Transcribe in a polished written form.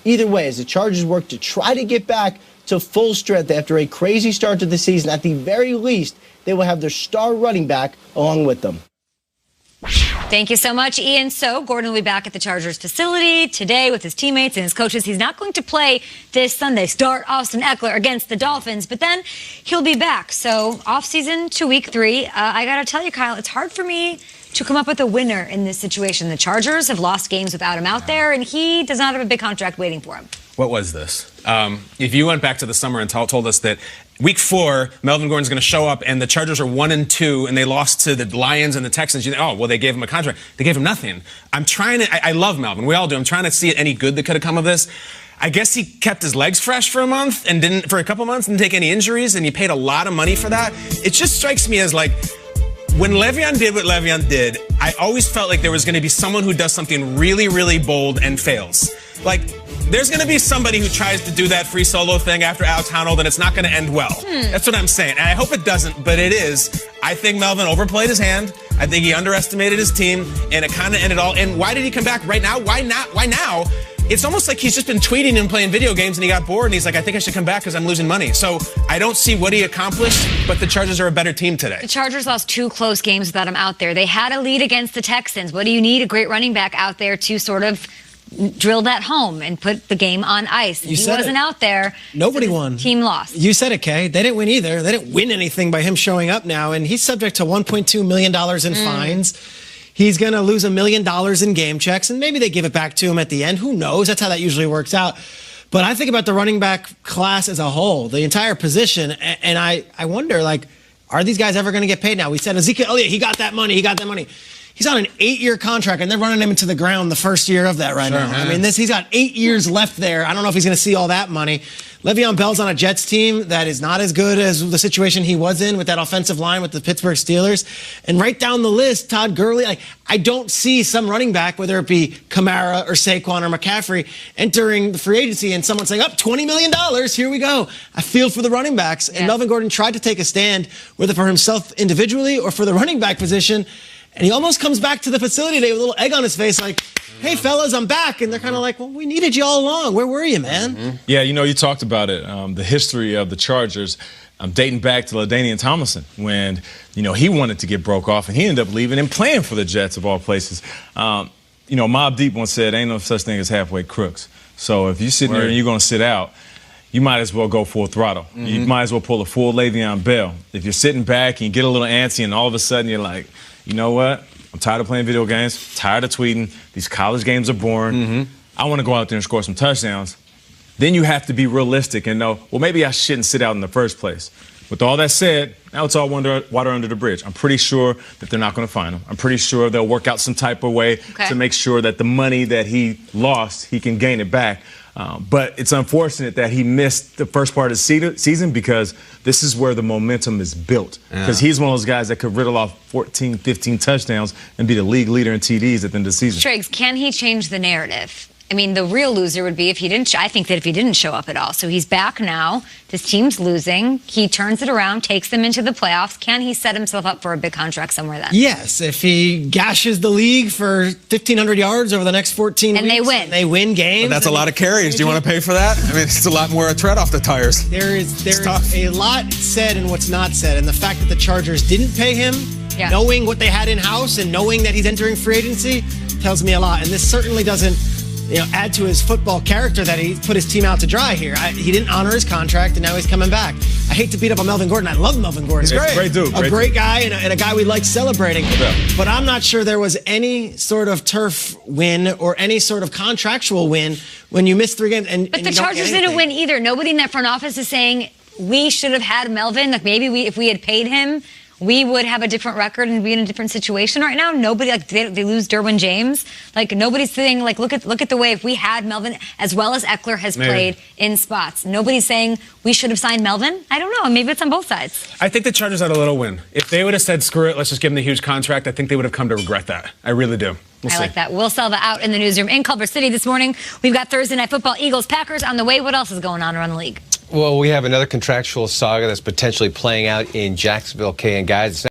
either way, as the Chargers work to try to get back to full strength after a crazy start to the season, at the very least, they will have their star running back along with them. Thank you so much, Ian. So Gordon will be back at the Chargers facility today with his teammates and his coaches. He's not going to play this Sunday. Start Austin Eckler against the Dolphins, but then he'll be back. So off season to week 3. I got to tell you, Kyle, it's hard for me to come up with a winner in this situation. The Chargers have lost games without him out there, and he does not have a big contract waiting for him. What was this? If you went back to the summer and told us that week 4, Melvin Gordon's going to show up and the Chargers are 1-2 and they lost to the Lions and the Texans, you think, oh, well, they gave him a contract. They gave him nothing. I love Melvin. We all do. I'm trying to see any good that could have come of this. I guess he kept his legs fresh for a month and for a couple months, didn't take any injuries, and he paid a lot of money for that. It just strikes me as like, when Le'Veon did what Le'Veon did, I always felt like there was going to be someone who does something really, really bold and fails. Like, there's going to be somebody who tries to do that free solo thing after Alex Honnold, and it's not going to end well. That's what I'm saying. And I hope it doesn't, but it is. I think Melvin overplayed his hand. I think he underestimated his team, and it kind of ended all. And why did he come back right now? Why not? Why now? It's almost like he's just been tweeting and playing video games, and he got bored, and he's like, I think I should come back because I'm losing money. So I don't see what he accomplished, but the Chargers are a better team today. The Chargers lost 2 close games without him out there. They had a lead against the Texans. What do you need? A great running back out there to sort of drill that home and put the game on ice. He wasn't out there. Nobody so won. Team lost. You said it, Kay. They didn't win either. They didn't win anything by him showing up now, and he's subject to $1.2 million in fines. He's going to lose $1 million in game checks, and maybe they give it back to him at the end. Who knows? That's how that usually works out. But I think about the running back class as a whole, the entire position, and I wonder, like, are these guys ever going to get paid now? We said Ezekiel Elliott, he got that money. He's on an 8-year contract, and they're running him into the ground the first year of that right now. Man. I mean, he's got 8 years left there. I don't know if he's going to see all that money. Le'Veon Bell's on a Jets team that is not as good as the situation he was in with that offensive line with the Pittsburgh Steelers. And right down the list, Todd Gurley, I don't see some running back, whether it be Kamara or Saquon or McCaffrey, entering the free agency and someone saying, $20 million, here we go. I feel for the running backs. Yeah. And Melvin Gordon tried to take a stand, whether for himself individually or for the running back position. And he almost comes back to the facility today with a little egg on his face, like, hey, fellas, I'm back. And they're kind of like, well, we needed you all along. Where were you, man? Yeah, you talked about it, the history of the Chargers, dating back to LaDainian Tomlinson when, he wanted to get broke off, and he ended up leaving and playing for the Jets, of all places. Mobb Deep once said, ain't no such thing as halfway crooks. So if you're sitting there and you're going to sit out, you might as well go full throttle. You might as well pull a full Le'Veon Bell. If you're sitting back and you get a little antsy and all of a sudden you're like, you know what? I'm tired of playing video games, tired of tweeting. These college games are boring. I want to go out there and score some touchdowns. Then you have to be realistic and know, well, maybe I shouldn't sit out in the first place. With all that said, now it's all water under the bridge. I'm pretty sure that they're not going to find him. I'm pretty sure they'll work out some type of way to make sure that the money that he lost, he can gain it back. But it's unfortunate that he missed the first part of the season because this is where the momentum is built. Because he's one of those guys that could riddle off 14, 15 touchdowns and be the league leader in TDs at the end of the season. Triggs, can he change the narrative? I mean, the real loser would be if he didn't. I think that if he didn't show up at all. So he's back now. This team's losing. He turns it around, takes them into the playoffs. Can he set himself up for a big contract somewhere then? Yes, if he gashes the league for 1,500 yards over the next 14 and weeks. They win. And they win games. But that's a lot of carries. Do you want to pay for that? I mean, it's a lot more a tread off the tires. There is a lot said and what's not said. And the fact that the Chargers didn't pay him, knowing what they had in-house and knowing that he's entering free agency, tells me a lot. And this certainly doesn't add to his football character that he put his team out to dry here. He didn't honor his contract, and now he's coming back. I hate to beat up on Melvin Gordon. I love Melvin Gordon. He's great. Great dude. A great guy and a guy we like celebrating. But I'm not sure there was any sort of turf win or any sort of contractual win when you miss 3 games. But the Chargers didn't win either. Nobody in that front office is saying we should have had Melvin. Like maybe if we had paid him, we would have a different record and be in a different situation right now. Nobody, they lose Derwin James. Nobody's saying, look at the way if we had Melvin as well as Eckler has played in spots. Nobody's saying we should have signed Melvin. I don't know. Maybe it's on both sides. I think the Chargers had a little win. If they would have said, screw it, let's just give him the huge contract, I think they would have come to regret that. I really do. We'll see. Like that. Will Selva out in the newsroom in Culver City this morning. We've got Thursday Night Football, Eagles, Packers on the way. What else is going on around the league? Well, we have another contractual saga that's potentially playing out in Jacksonville, Kay and guys.